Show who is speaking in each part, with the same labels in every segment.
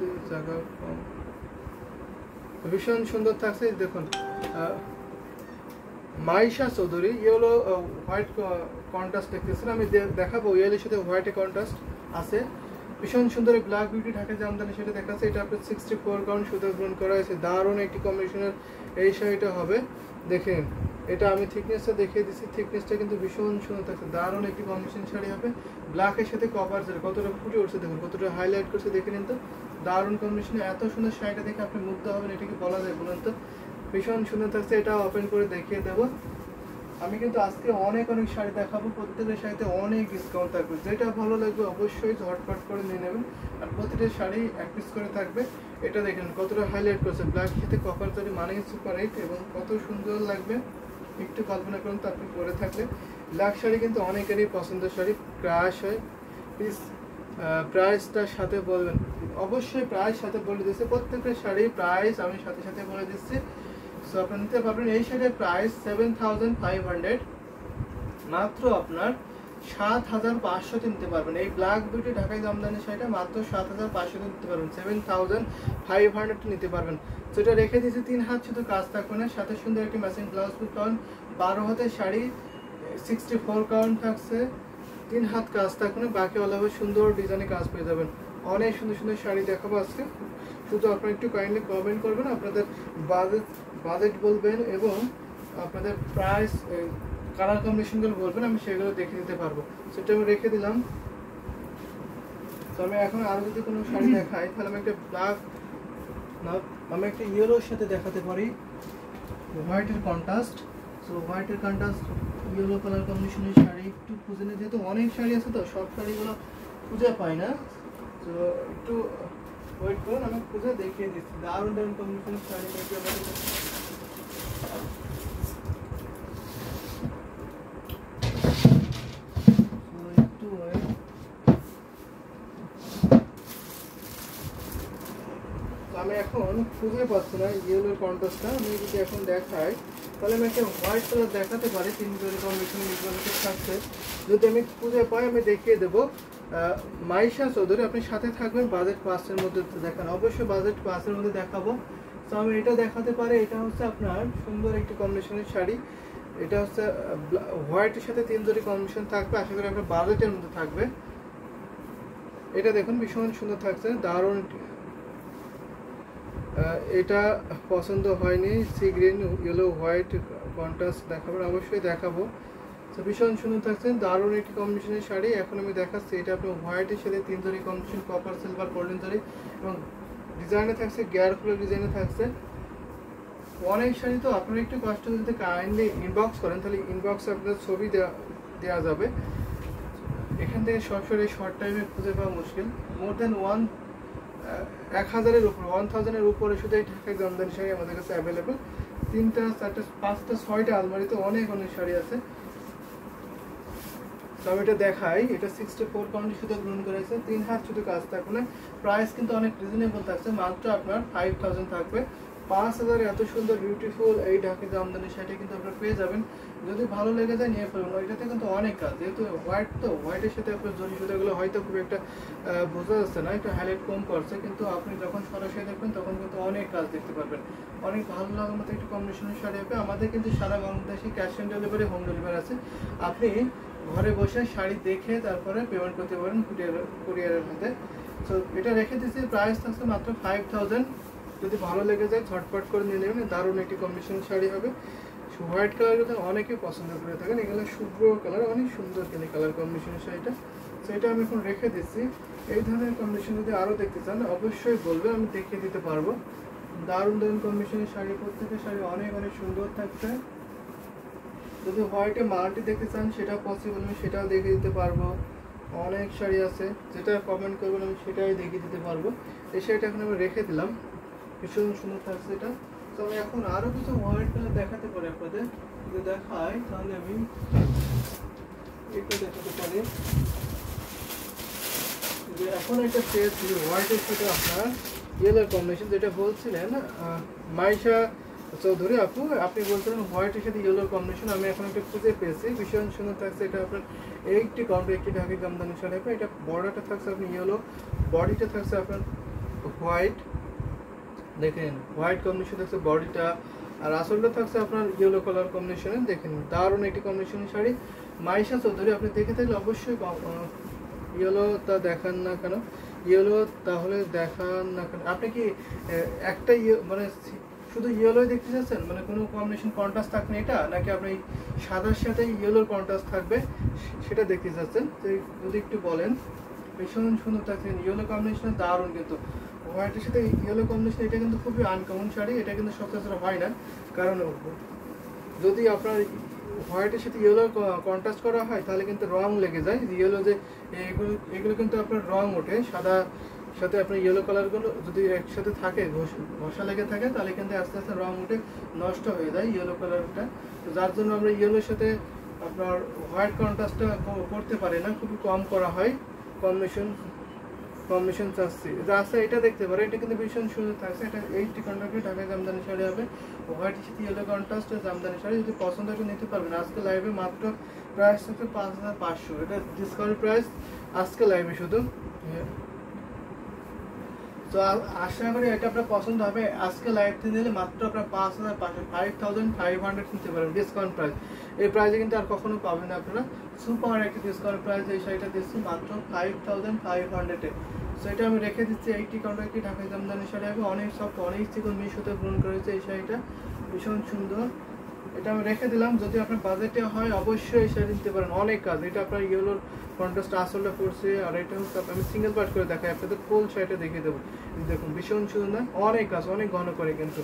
Speaker 1: করতে জায়গা কম, ভীষণ সুন্দর থাকছে। দেখুন Maisha Chowdhury yellow white contrast দেখতেছেন, আমি দেখাবো ইয়েলোর সাথে হোয়াইটে কন্ট্রাস্ট আছে। ভীষণ সুন্দর ব্ল্যাক বিউটি ঢাকা জামদানি সেটা দেখাচ্ছে। এটা আপনার 64 কাউন্ট সুতো গ্রহণ করা হয়েছে। দারুণ একটি কম্বিনেশনের এই শাড়িটা হবে। দেখেন এটা আমি থিকনেসটা দেখিয়ে দিচ্ছি, থিকনেসটা কিন্তু ভীষণ সুন্দর থাকছে। দারুণ একটি কম্বিনেশন শাড়ি হবে। ব্ল্যাকের সাথে কপার জেল কতটা ফুটে উঠছে দেখুন, কতটা হাইলাইট করছে দেখে নিন তো। দারুণ কম্বিনেশনে এত সুন্দর শাড়িটা দেখে আপনি মুগ্ধ হবেন, এটাকে বলা যায় বলুন তো। ভীষণ সুন্দর থাকছে। এটা ওপেন করে দেখিয়ে দেবো। আমি কিন্তু আজকে অনেক শাড়ি দেখাবো, প্রত্যেকটা শাড়িতে অনেক ডিসকাউন্ট থাকবে। যেটা ভালো লাগবে অবশ্যই ঝটপট করে নিয়ে নেবেন। আর প্রতিটা শাড়ি এক পিস করে থাকবে। এটা দেখেন কতটা হাইলাইট করছে, ব্ল্যাক সাথে কপার জরি মানে সুপার হিট এবং কত সুন্দর লাগবে একটু কল্পনা করুন তো আপনি পরে থাকলে। ব্ল্যাক শাড়ি কিন্তু অনেকেরই পছন্দের শাড়ি, ক্রাশ হয়। প্লিজ প্রাইসটার সাথে বলবেন, অবশ্যই প্রাইস সাথে বলে দিচ্ছি, প্রত্যেকটা শাড়ি প্রাইস আমি সাথে সাথে বলে দিচ্ছি। সো আপনি নিতে পারবেন। এই শাড়ির প্রাইস 7500, মাত্র আপনার 7500 নিতে পারবেন। এই ব্ল্যাক বিউটি ঢাকাই জামদানি শাড়িটা মাত্র 7500 নিতে পারবেন, 7500 নিতে পারবেন। যেটা রেখে দিয়েছি 3 হাত শুধু কাজ থাকবে না, সাথে সুন্দর একটি ম্যাচিং ব্লাউজ পিস পাবেন। 12 হাতের শাড়ি 64 কাউন্ট থাকছে, 3 হাত কাজ থাকবে না, বাকি অলাভে সুন্দর ডিজাইনে কাজ পেয়ে যাবেন। অনেক সুন্দর সুন্দর শাড়ি দেখাবো আজকে। শুধু আপনারা একটু কাইন্ডলি কমেন্ট করবেন, আপনাদের বাজেট বলবেন এবং আপনাদের প্রাইস কালার কম্বিনেশনগুলো বলবেন, আমি সেগুলো দেখে দিতে পারবো। সেটা আমি রেখে দিলাম। তো আমি এখন আরও যদি কোনো শাড়ি দেখাই তাহলে আমি একটা ব্ল্যাক না, আমি একটা ইয়েলোর সাথে দেখাতে পারি হোয়াইটের কন্ট্রাস্ট। সো হোয়াইটের কন্ট্রাস্ট ইয়েলো কালার কম্বিনেশনের শাড়ি একটু খুঁজে নিয়ে, যেহেতু অনেক শাড়ি আছে তো সব শাড়িগুলো খুঁজে পাই না, তো একটু ওয়েট করুন, আমি খুঁজে দেখিয়ে দিচ্ছি। দারুণ দারুণ কম্বিনেশনের শাড়ি দেখি আমাদের আমি এখন খুঁজে পাচ্ছি না ইয়েলোর কন্ট্রাস্টটা। আমি যদি এখন দেখাই তাহলে আমি একটা হোয়াইট কালার দেখাতে পারি, 3 জোড়ি কম্বিনেশন থাকছে। যদি আমি খুঁজে পাই আমি দেখিয়ে দেবো। মাইশা চৌধুরী, আপনি সাথে থাকবেন। বাজেট 5-এর মধ্যে দেখান, অবশ্যই বাজেট 5-এর মধ্যে দেখাবো। তো আমি এটা দেখাতে পারি। এটা হচ্ছে আপনার সুন্দর একটি কম্বিনেশনের শাড়ি। এটা হচ্ছে হোয়াইটের সাথে 3 জোড়ি কম্বিনেশন থাকবে, আশা করি আপনার বাজেটের মধ্যে থাকবে। এটা দেখুন ভীষণ সুন্দর থাকছে, দারুণ। এটা পছন্দ হয়নি, sea green yellow white contrast দেখাবেন, অবশ্যই দেখাবো। তো ভীষণ সুন্দর থাকছে, দারুণ একটি কম্বিনেশনের শাড়ি। এখন আমি দেখাচ্ছি এটা আপনার হোয়াইটের সাথে 3 জরি কম্বিনেশন, কপার সিলভার গোল্ডেন জরি এবং ডিজাইনে থাকছে গিয়ার ফুলের ডিজাইনে থাকছে। অনেক শাড়ি তো আপনারা একটু কষ্ট যদি কাইন্ডলি ইনবক্স করেন তাহলে ইনবক্সে আপনার ছবি দেওয়া যাবে। এখান থেকে সব শাড়ি শর্ট টাইমে খুঁজে পাওয়া মুশকিল। মোর দেন 1000-এর উপরে 1000-এর উপরে শুধু এই ঢাকায় জামদানি শাড়ি আমাদের কাছে অ্যাভেলেবেল। 3টা 4টা 5টা 6টা আলমারিতে অনেক শাড়ি আছে। তো আমি এটা দেখাই। এটা 64 কাউন্ট শুধু গ্রহণ করেছে, 3 হাত শুধু কাজ থাকবে না। প্রাইস কিন্তু অনেক রিজনেবল থাকছে, মাত্র আপনার 5000 থাকবে। 5000 এত সুন্দর বিউটিফুল এই ঢাকাই জামদানি শাড়ি কিন্তু আপনারা পেয়ে যাবেন। যদি ভালো লেগে যায় নিয়ে ফেলুন। এটাতে কিন্তু অনেক কাজ, যেহেতু হোয়াইট তো হোয়াইটের সাথে আপনার জরি সুতাগুলো হয়তো খুব একটা বোঝা যাচ্ছে না, একটু হাইলাইট কম করছে, কিন্তু আপনি যখন সরাসরি দেখবেন তখন কিন্তু অনেক কাজ দেখতে পারবেন। অনেক ভালো লাগার মতো একটু কম্বিনেশনের শাড়ি হবে। আমাদের কিন্তু সারা বাংলাদেশে cash on delivery, home delivery আছে। আপনি ঘরে বসে শাড়ি দেখে তারপরে পেমেন্ট করতে পারেন কুরিয়ারের মধ্যে। তো এটা রেখে দিচ্ছি, প্রাইস থাকছে মাত্র 5000। যদি ভালো লেগে যায় ঝটপট করে নিয়ে নেবেন। দারুণ একটি কম্বিনেশন শাড়ি হবে। হোয়াইট কালার কিন্তু অনেকে পছন্দ করে থাকেন, এগুলো শুভ্র কালার, অনেক সুন্দর কিন্তু কালার কম্বিনেশনের শাড়িটা। তো এটা আমি এখন রেখে দিচ্ছি। এই ধরনের কম্বিনেশন যদি আরও দেখতে চান অবশ্যই বলবেন, আমি দেখিয়ে দিতে পারবো। দারুণ দারুণ কম্বিনেশনের শাড়ি, প্রত্যেকটা শাড়ি অনেক সুন্দর থাকছে। যদি হোয়াইটে মাল্টি দেখতে চান সেটা পসিবল, আমি সেটাও দেখিয়ে দিতে পারবো। অনেক শাড়ি আছে, যেটা কমেন্ট করবেন আমি সেটাই দেখিয়ে দিতে পারবো। এই শাড়িটা এখন আমি রেখে দিলাম, ভীষণ সুন্দর থাকছে এটা। তো আমি এখন আরও কিছু হোয়াইট কালার দেখাতে পারি আপনাদের। যদি দেখাই তাহলে আমি এটা দেখাতে পারি যে এখন একটা পেজ হোয়াইটের সাথে আপনার ইয়েলোর কম্বিনেশন, যেটা বলছিলেন মাইশা চৌধুরী আপু, আপনি বলছিলেন হোয়াইটের সাথে ইয়েলোর কম্বিনেশন। আমি এখন একটা খুঁজে পেয়েছি, ভীষণ সুন্দর থাকছে। এটা আপনার একটি কাউন্টার, একটি ঢাকাই জামদানি শাড়ি হবে। এটা বর্ডারটা থাকছে আপনার ইয়েলো, বডিটা থাকছে আপনার হোয়াইট, দেখেন হোয়াইট কম্বিনেশন থাকছে বডিটা, আর আসলটা থাকছে আপনার ইয়েলো কালার কম্বিনেশনে। দেখেন দারুণ একটি কম্বিনেশনের শাড়ি। মাইশা চৌধুরী আপনি দেখে থাকলে অবশ্যই ইয়েলোটা দেখান না কেন, ইয়েলো তাহলে দেখান না কেন, আপনি কি একটা মানে শুধু ইয়েলোই দেখতে চাচ্ছেন, মানে কোনো কম্বিনেশন কন্ট্রাস্ট থাকবে এটা, নাকি আপনি সাদার সাথে ইয়েলোর কন্ট্রাস্ট থাকবে সেটা দেখতে চাচ্ছেন? যদি একটু বলেন। ভীষণ সুন্দর থাকছেন, ইয়েলো কম্বিনেশন দারুণ, কিন্তু হোয়াইটের সাথে ইয়েলো কম্বিনেশন এটা কিন্তু খুবই আনকমন শাড়ি, এটা কিন্তু সচরাচর হয় না। কারণ যদি আপনার হোয়াইটের সাথে ইয়েলো কন্ট্রাস্ট করা হয় তাহলে কিন্তু রং লেগে যায়, ইয়েলো যে এগুলো কিন্তু আপনার রং ওঠে, সাদা সাথে আপনার ইয়েলো কালারগুলো যদি একসাথে থাকে, ঘষা লেগে থাকে, তাহলে কিন্তু আস্তে আস্তে রং উঠে নষ্ট হয়ে যায় ইয়েলো কালারটা। তো যার জন্য আমরা ইয়েলোর সাথে আপনার হোয়াইট কন্ট্রাস্টটা করতে পারি না, খুবই কম করা হয় কম্বিনেশন চাচ্ছি। আচ্ছা এটা দেখতে পারো, এটা কিন্তু ভীষণ সুন্দর থাকছে, এটা 80 কন্ট্রাক্টে ঢাকায় জামদানি শাড়ি হবে, হোয়াইটের সাথে ইয়েলো কন্ট্রাস্টের জামদানি শাড়ি। যদি পছন্দ হয় নিতে পারবেন। আজকে লাইভে মাত্র প্রাইস হচ্ছে 5500, এটা ডিসকাউন্ট প্রাইস আজকে লাইভে শুধু। তো আশা করি এটা আপনার পছন্দ হবে। আজকে লাইভ থেকে নিলে মাত্র আপনার 5500 নিতে পারেন ডিসকাউন্ট প্রাইস। এই প্রাইসে কিন্তু আর কখনো পাবেন না আপনারা, সুপার একটা ডিসকাউন্ট প্রাইস এই শাড়িটা দিচ্ছি মাত্র 5500-এ। সো এটা আমি রেখে দিচ্ছি 80 কন্ট্রাক্টে ঢাকায় জামদানি শাড়ি হবে, অনেক সফট, অনেক চিকন মিশোতে পূরণ করেছে এই শাড়িটা, ভীষণ সুন্দর। এটা আমি রেখে দিলাম, যদি আপনার বাজেটে হয় অবশ্যই এই শাড়ি নিতে পারেন, অনেক কাজ। এটা আপনার ইয়েলোর কন্ট্রাস্ট আসলটা পড়ছে, আর এটা হচ্ছে আমি সিঙ্গেল পার্ট করে দেখাই আপনাদের, ফুল শাড়িটা দেখিয়ে দেবো। দেখুন ভীষণ সুন্দর, অনেক কাজ, অনেক ঘন করে কিন্তু।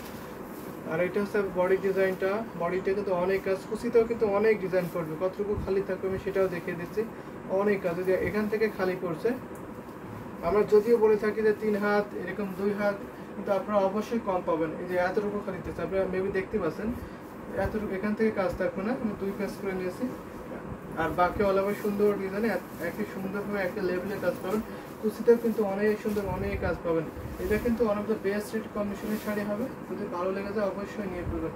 Speaker 1: আর এটা হচ্ছে বডি ডিজাইনটা, বডিটা কিন্তু অনেক কাজ, কুচিতেও কিন্তু অনেক ডিজাইন করবে, কতটুকু খালি থাকবে আমি সেটাও দেখিয়ে দিচ্ছি, অনেক কাজ। যদি এখান থেকে খালি পড়ছে, আমরা যদিও বলে থাকি যে 3 হাত এরকম 2 হাত, কিন্তু আপনারা অবশ্যই কম পাবেন। এই যে এতটুকু খালি দিচ্ছে, আপনারা মেবি দেখতে পাচ্ছেন এতটুকু, এখান থেকে কাজ থাকবে না, আমি 2 পেজ করে নিয়েছি। আর বাকি অল ওভার সুন্দর ডিজাইনে একই সুন্দরভাবে একটা লেভেলে কাজ পাবেন, কুচিতেও কিন্তু অনেক সুন্দর, অনেক কাজ পাবেন। এটা কিন্তু one of the best rate কম্বিনেশনের শাড়ি হবে, যদি ভালো লেগে যায় অবশ্যই নিয়ে ফেলবেন।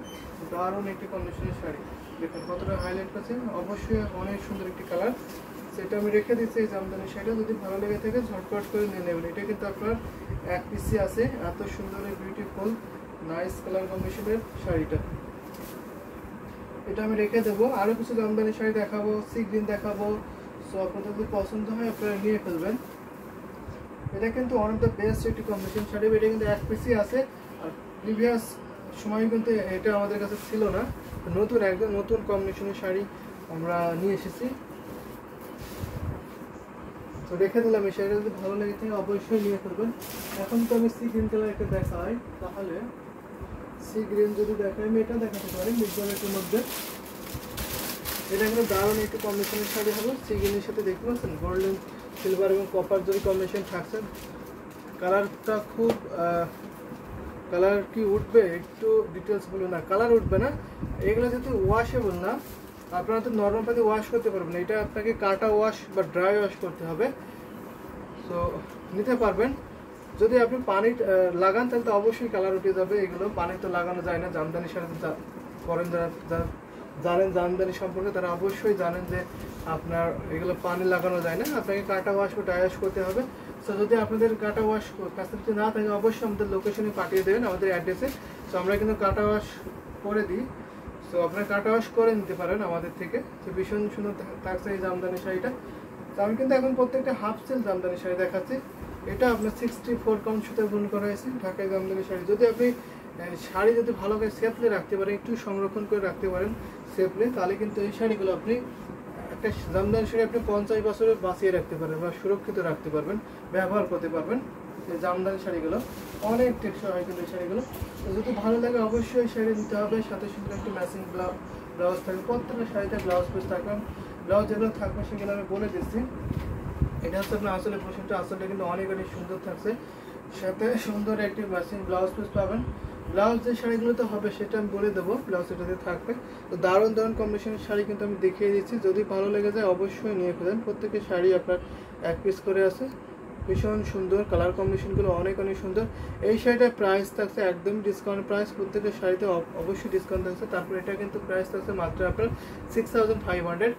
Speaker 1: দারুণ একটি কম্বিনেশনের শাড়ি, দেখুন কতটা হাইলাইট করছে, অবশ্যই অনেক সুন্দর একটি কালার। সেটা আমি রেখে দিচ্ছি এই জামদানি শাড়িটা, যদি ভালো লেগে থাকে ঝটপট করে নিয়ে নেবেন। এটা কিন্তু আপনার এক পিসি আছে, এত সুন্দর বিউটিফুল নাইস কালার কম্বিনেশনের শাড়িটা। এটা আমি রেখে দেবো, আরও কিছু জামদানি শাড়ি দেখাবো, সি গ্রিন দেখাবো। সো আপনাদের যদি পছন্দ হয় আপনারা নিয়ে ফেলবেন। এটা কিন্তু ওয়ান অফ দ্য বেস্ট একটি কম্বিনেশন শাড়ি, এটা কিন্তু এক পিসি আছে, আর প্রিভিয়াস সময় কিন্তু এটা আমাদের কাছে ছিল না, নতুন একদম নতুন কম্বিনেশনের শাড়ি আমরা নিয়ে এসেছি। তো রেখে দিলাম এই শাড়িটা, যদি ভালো লেগে থাকে অবশ্যই নিয়ে ফেলবেন। এখন তো আমি সি গ্রিন কালার একটা দেখাই, তাহলে সি গ্রিন যদি দেখাই আমি এটা দেখাতে পারি মিডজলের মধ্যে। এটা কিন্তু দারুণ একটু কম্বিনেশনের শাড়ি হবে, সি গ্রিনের সাথে দেখতে পাচ্ছেন গোল্ডেন সিলভার এবং কপার যদি কম্বিনেশন থাকছে, কালারটা খুব কালার কি উঠবে একটু ডিটেলস বলুন না, কালার উঠবে না, এগুলো যেহেতু ওয়াশেবল না, আপনারা তো নর্মাল পাতি ওয়াশ করতে পারবেন, এটা আপনাকে কাটা ওয়াশ বা ড্রাই ওয়াশ করতে হবে। তো নিতে পারবেন, যদি আপনি পানি লাগান তাহলে তো অবশ্যই কালার উঠে যাবে। এগুলো পানি তো লাগানো যায় না, জামদানি শাড়ি করেন যারা জানেন জামদানি সম্পর্কে তারা অবশ্যই জানেন যে আপনার এগুলো পানি লাগানো যায় না, আপনাকে কাটা ওয়াশ বা ড্রাই ওয়াশ করতে হবে। সো যদি আপনাদের কাটা ওয়াশ ফ্যাসিলিটি না থাকে অবশ্যই আমাদের লোকেশনে পাঠিয়ে দেবেন, আমাদের অ্যাড্রেসে। সো আমরা কিন্তু কাটা ওয়াশ করে দিই, সো আপনারা কাটা ওয়াশ করে নিতে পারেন আমাদের থেকে। তো ভীষণ সুন্দর থাকছে এই জামদানি শাড়িটা। তো আমি কিন্তু এখন প্রত্যেকটা হাফ সেল জামদানি শাড়ি দেখাচ্ছি। এটা আপনার 64 কাউন্ট সুতা বুন করা হয়েছে ঢাকায় জামদানি শাড়ি। যদি আপনি শাড়ি যদি ভালো করে সেফলি রাখতে পারেন, একটু সংরক্ষণ করে রাখতে পারেন সেফলি, তাহলে কিন্তু এই শাড়িগুলো আপনি একটা জামদানি শাড়ি আপনি 50 বছরে বাঁচিয়ে রাখতে পারেন বা সুরক্ষিত রাখতে পারবেন, ব্যবহার করতে পারবেন। এই জামদানি শাড়িগুলো অনেক টেকসই হয় কিন্তু এই শাড়িগুলো। তো যদি ভালো লাগে অবশ্যই শাড়ি নিতে হবে, সাথে সুন্দর একটি ম্যাচিং ব্লাউজ থাকবে, প্রত্যেকটা শাড়িতে ব্লাউজ পিস থাকবে। ব্লাউজ যেগুলো থাকবে সেগুলো আমি বলে দিচ্ছি। এটা হচ্ছে আপনার আসলে পোশাকটা, আসলে কিন্তু অনেক অনেক সুন্দর থাকছে, সাথে সুন্দর একটি ম্যাচিং ব্লাউজ পিস পাবেন। ব্লাউজ যে শাড়িগুলোতে হবে সেটা আমি বলে দেবো, ব্লাউজ এটাতে থাকবে। তো দারুণ দারুণ কম্বিনেশনের শাড়ি কিন্তু আমি দেখিয়ে দিচ্ছি, যদি ভালো লেগে যায় অবশ্যই নিয়ে ফেলেন। প্রত্যেকের শাড়ি আপনার এক পিস করে আছে, ভীষণ সুন্দর, কালার কম্বিনেশনগুলো অনেক অনেক সুন্দর। এই শাড়িটার প্রাইস থাকছে একদম ডিসকাউন্ট প্রাইস, প্রত্যেকের শাড়িতে অবশ্যই ডিসকাউন্ট থাকছে। তারপর এটা কিন্তু প্রাইস থাকছে মাত্র আপনার 6500।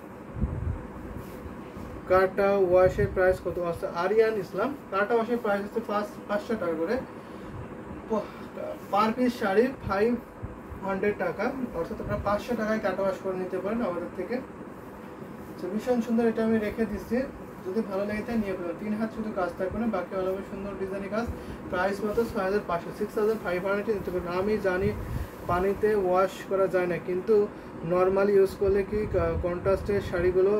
Speaker 1: কাটা ওয়াশের প্রাইস কত আছে? আরিয়ান ইসলাম কাটা ওয়াশের প্রাইস হচ্ছে 500 টাকা করে, পার পিস শাড়ি 500 টাকা, অর্থাৎ আপনারা 500 টাকায় কাটা ওয়াশ করে নিতে পারেন আমাদের থেকে। তো ভীষণ সুন্দর, এটা আমি রেখে দিচ্ছি, যদি ভালো লাগে তাই নিয়ে ফেলবেন। 3 হাত শুধু কাজ থাকবে না, বাকি অল ওভার সুন্দর ডিজাইনের কাজ। প্রাইস মাত্র 6500, 6500 নিতে পারেন। আমি জানি পানিতে ওয়াশ করা যায় না, কিন্তু নর্মালি ইউজ করলে কি কন্ট্রাস্টের শাড়িগুলো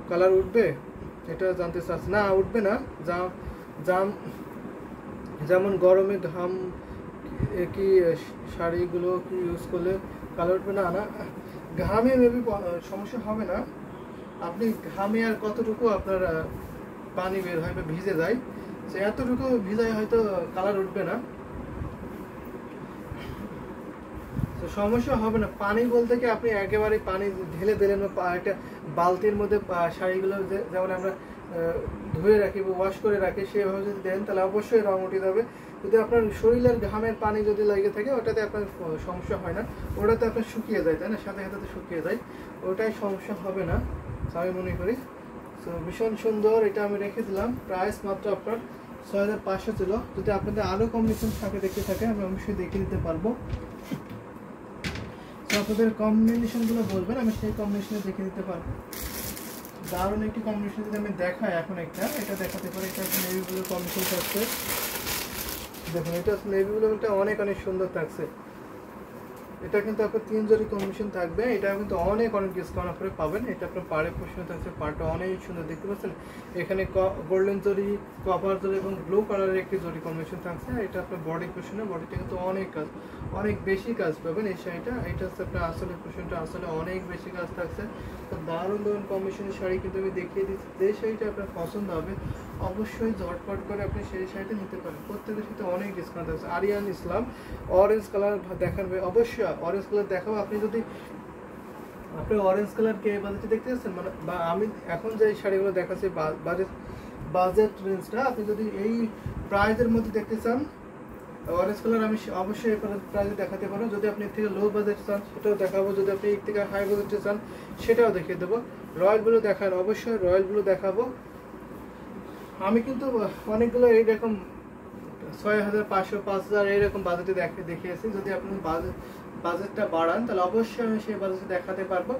Speaker 1: কালার উঠবে, এটা জানতে চাচ্ছি। না, উঠবে না। যেমন গরমে ঘাম কি শাড়িগুলো কি ইউজ করলে কালার উঠবে না? না, ঘামে মেবি সমস্যা হবে না। আপনি ঘামে আর কতটুকু আপনার পানি বের হয় বা ভিজে যায়, সে এতটুকু ভিজায় হয়তো কালার উঠবে না, তো সমস্যা হবে না। পানি বলতে কি আপনি একেবারে পানি ঢেলে দিলেন বা একটা বালতির মধ্যে শাড়িগুলো যেমন আমরা ধুয়ে রাখি বা ওয়াশ করে রাখি, সেভাবে যদি দেন তাহলে অবশ্যই রং উঠে যাবে। যদি আপনার শরীরের ঘামের পানি যদি লেগে থাকে, ওটাতে আপনার সমস্যা হয় না, ওটাতে আপনার শুকিয়ে যায়, তাই না? সাথে সাথে শুকিয়ে যায়, ওটাই সমস্যা হবে না আমি মনে করি। তো ভীষণ সুন্দর, এটা আমি রেখে দিলাম। প্রাইস মাত্র আপনার 6500 ছিল। যদি আপনাদের আরও কম্বিনেশন থাকে দেখতে থাকে, আমি অবশ্যই দেখিয়ে দিতে পারবো। তো আপনাদের কম্বিনেশনগুলো বলবেন, আমি সেই কম্বিনেশনে দেখিয়ে দিতে পারবো। দারুণ একটি কম্বিনেশন যদি আমি দেখাই, এখন এটা দেখাতে পারি। এটা একটা নেভি ব্লু কম্বিনেশন থাকছে, দেখুন এটা নেভি ব্লুটা অনেক সুন্দর থাকছে। এটা কিন্তু আপনার 3 জোড়ি কম্বিনেশন থাকবে, এটা কিন্তু অনেক ডিসকাউন্ট আপনারা পাবেন। এটা আপনার পাড়ে পোষণ থাকছে, পাড়টা অনেক সুন্দর দেখতে পাচ্ছেন। এখানে গোল্ডেন জরি, কপার জরি এবং ব্লু কালারের একটি জরি কম্বিনেশন থাকছে। এটা আপনার বডি পোষণে, বডিটা কিন্তু অনেক বেশি কাজ পাবেন এই শাড়িটা। এটা হচ্ছে আপনার আসলে পোষণটা আসলে অনেক বেশি কাজ থাকছে। তো দারুণ কম্বিনেশনের শাড়ি কিন্তু আমি দেখিয়ে দিচ্ছি। যে শাড়িটা আপনার পছন্দ হবে অবশ্যই ঝটপট করে আপনি সেই শাড়িটা নিতে পারেন। প্রত্যেকের সাথে অনেক ডিসকাউন্ট আছে। আরিয়ান ইসলাম অরেঞ্জ কালার দেখাবে, অবশ্যই অরেঞ্জ কালার দেখাবো। আপনি যদি আপনি অরেঞ্জ কালার কে বাজেটে দেখতে যাচ্ছেন, মানে বা আমি এখন যে শাড়িগুলো দেখাচ্ছি বাজেট রেঞ্জটা, আপনি যদি এই প্রাইজের মধ্যে দেখতে চান অরেঞ্জ কালার, আমি অবশ্যই এই প্রাইজে দেখাতে পারবো। যদি আপনি এর থেকে লো বাজেট চান সেটাও দেখাবো, যদি আপনি এর থেকে হাই বাজেটে চান সেটাও দেখিয়ে দেবো। রয়্যাল ব্লু দেখান, অবশ্যই রয়্যাল ব্লু দেখাবো। আমি কিন্তু অনেকগুলো এইরকম 6500, 5000 এইরকম বাজেটে দেখিয়েছি। যদি আপনি বাজেটটা বাড়ান তাহলে অবশ্যই আমি সেই বাজেটে দেখাতে পারবো,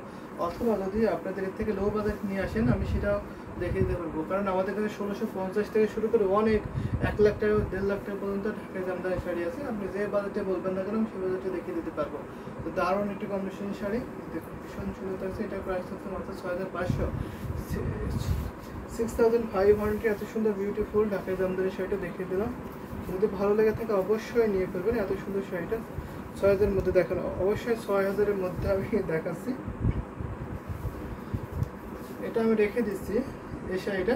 Speaker 1: অথবা যদি আপনাদের থেকে লো বাজেট নিয়ে আসেন আমি সেটাও দেখিয়ে দিতে পারবো। কারণ আমাদের কাছে 1650 থেকে শুরু করে অনেক 1 লাখ টাকা, 1.5 লাখ টাকা পর্যন্ত ঢাকায় জামদানি শাড়ি আছে। আপনি যে বাজেটে বলবেন না কেন আমি সেই বাজেটে দেখিয়ে দিতে পারবো। তো দারুণ একটি কম্বিনেশন শাড়ি, দেখুন ভীষণ সুন্দর আছে। এটা প্রাইস হচ্ছে মাত্র 6500, 6500 এত সুন্দর বিউটিফুল ঢাকায় জামদানি শাড়িটা দেখিয়ে দিলাম। যদি ভালো লেগে থাকে অবশ্যই নিয়ে ফেলবেন। এত সুন্দর শাড়িটা 6000 মধ্যে দেখানো, অবশ্যই 6000 এর মধ্যে আমি দেখাচ্ছি। এটা আমি রেখে দিচ্ছি এই শাড়িটা।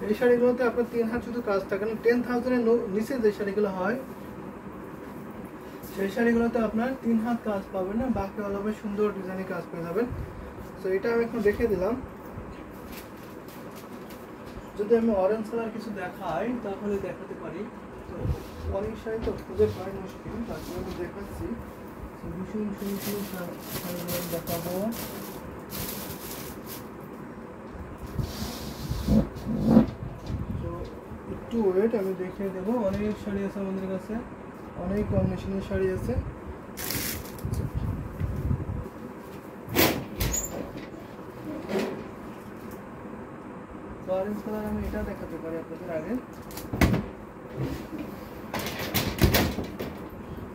Speaker 1: এই শাড়িগুলোতে আপনার 3 হাত শুধু কাজ থাকে না। 10,000 এর নিচে যে শাড়িগুলো হয় সেই শাড়িগুলোতে আপনার 3 হাত কাজ পাবেন না, বাকি অল ওভার সুন্দর ডিজাইনের কাজ পেয়ে যাবেন। তো এটা আমি এখন রেখে দিলাম। যদি আমি অরেঞ্জ কালার কিছু দেখাই তাহলে দেখাতে পারি। তো অনেক শাড়ি তো খুঁজে পাওয়া মুশকিল, তারপরে আমি দেখাচ্ছি। ভীষণ সুন্দর শাড়িগুলো দেখাবো। তো একটু ওয়েট, আমি দেখিয়ে দেবো। অনেক শাড়ি আছে আমাদের কাছে, অনেক কম্বিনেশনের শাড়ি আছে। অরেঞ্জ কালার আমি এটা দেখাতে পারি আপনাদের আগে,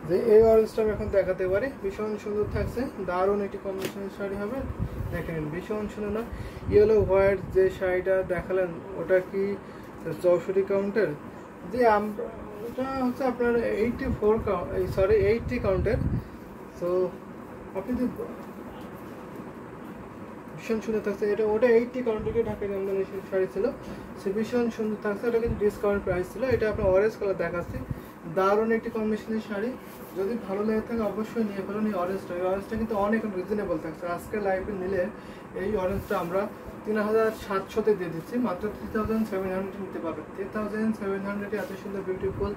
Speaker 1: যে এই অরেঞ্জটা আমি এখন দেখাতে পারি। ভীষণ সুন্দর থাকছে, দারুণ একটি কম্বিনেশনের শাড়ি হবে। দেখেন ভীষণ সুন্দর না? ইয়েলো হোয়াইট যে শাড়িটা দেখালেন ওটা কি 64 কাউন্টের? যে ওটা হচ্ছে আপনার 80 কাউন্টের। তো আপনি যদি ভীষণ সুন্দর থাকছে, ওটা 80 কাউন্টের ঢাকায় জামদানি শাড়ি ছিল, সে ভীষণ সুন্দর থাকছে। ওটা কিন্তু ডিসকাউন্ট প্রাইস ছিল। এটা আপনার অরেঞ্জ কালার দেখাচ্ছি, দারুণ একটি কম্বিনেশনের শাড়ি। যদি ভালো লেগে থাকে অবশ্যই নিয়ে ফেলুন এই অরেঞ্জটা কিন্তু অনেক রিজনেবল থাকছে। আজকে লাইভে নিলে এই অরেঞ্জটা আমরা 3700-তে দিয়ে দিচ্ছি, মাত্র 3700 নিতে পারবেন। 3700 এত সুন্দর বিউটিফুল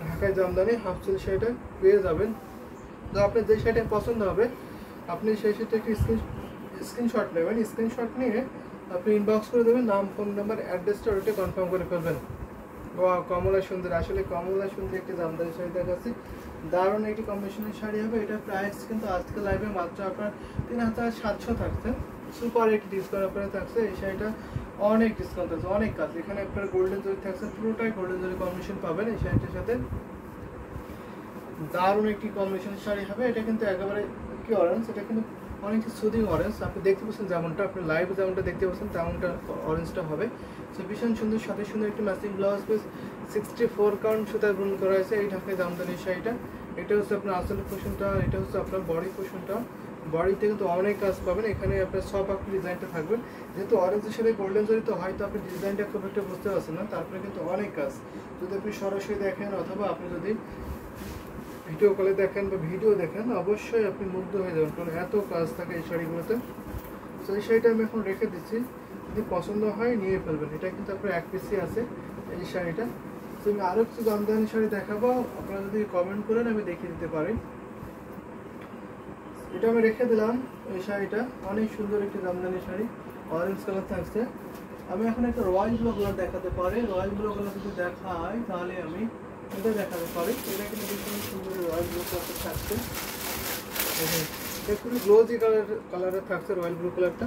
Speaker 1: ঢাকায় জামদানি হাফ সিল্ক শাড়িটা পেয়ে যাবেন। তো আপনার যে শাড়িটা পছন্দ হবে আপনি সেই শাড়িটা একটি স্ক্রিনশট নেবেন। স্ক্রিনশট নিয়ে আপনি ইনবক্স করে দেবেন, নাম ফোন নাম্বার অ্যাড্রেসটা ওটা কনফার্ম করে ফেলবেন। কমলা সুন্দর, আসলে কমলা সুন্দর একটি জামদানি শাড়ি দেখাচ্ছি, দারুণ একটি কম্বিনেশনের শাড়ি হবে। এটা প্রাইস কিন্তু আজকে লাইভে মাত্র আপনার 3700 থাকছে, সুপার একটি ডিসকাউন্ট আপনার থাকছে। এই শাড়িটা অনেক ডিসকাউন্ট আছে, অনেক কাজ, এখানে আপনার গোল্ডেন জরি থাকছে, পুরোটাই গোল্ডেন জরি কম্বিনেশন পাবেন এই শাড়িটার সাথে। দারুণ একটি কম্বিনেশনের শাড়ি হবে। এটা কিন্তু একেবারে কি অরেঞ্জ, এটা কিন্তু অনেকটা সুদিং অরেঞ্জ, আপনি দেখতে পাচ্ছেন যেমনটা আপনি লাইভ যেমনটা দেখতে পাচ্ছেন তেমনটা অরেঞ্জটা হবে। সো ভীষণ সুন্দর, সাথে সুন্দর একটি ম্যাচিং ব্লাউজ পিস, 64 কাউন্ট সুতায় বুন করা হয়েছে এই ঢাকায় জামদানি শাড়িটা। এটা হচ্ছে আপনার আসলে পোর্শনটা, এটা হচ্ছে আপনার বডি পোর্শনটা। বডিতে কিন্তু অনেক কাজ পাবেন, এখানে আপনার সব আপনি ডিজাইনটা থাকবেন, যেহেতু অরেঞ্জের সাথে গোল্ডেন জড়িত হয়তো আপনি ডিজাইনটা খুব একটা বুঝতে পারছেন না, তারপরে কিন্তু অনেক কাজ, যদি আপনি সরাসরি দেখেন অথবা আপনি যদি ভিডিও কলে দেখেন বা ভিডিও দেখেন অবশ্যই আপনি মুগ্ধ হয়ে যাবেন, কারণ এত কাজ থাকে এই শাড়িগুলোতে। তো এই শাড়িটা আমি এখন রেখে দিচ্ছি, যদি পছন্দ হয় নিয়ে ফেলবেন। এটা কিন্তু আপনার এক পিসি আছে এই শাড়িটা। তো আমি আরও কিছু জামদানি শাড়ি দেখাবো, আপনারা যদি কমেন্ট করেন আমি দেখিয়ে দিতে পারি। এটা আমি রেখে দিলাম, এই শাড়িটা অনেক সুন্দর একটি জামদানি শাড়ি, অরেঞ্জ কালার থাকছে। আমি এখন একটা রয়্যাল ব্লু কালার দেখাতে পারি, রয়্যাল ব্লু কালার যদি দেখাই তাহলে আমি এটা দেখাতে পারি। এটা কিন্তু ভীষণ সুন্দর রয়্যাল ব্লু কালার থাকছে, একটু গ্লোজি কালারের থাকছে রয়্যাল ব্লু কালারটা।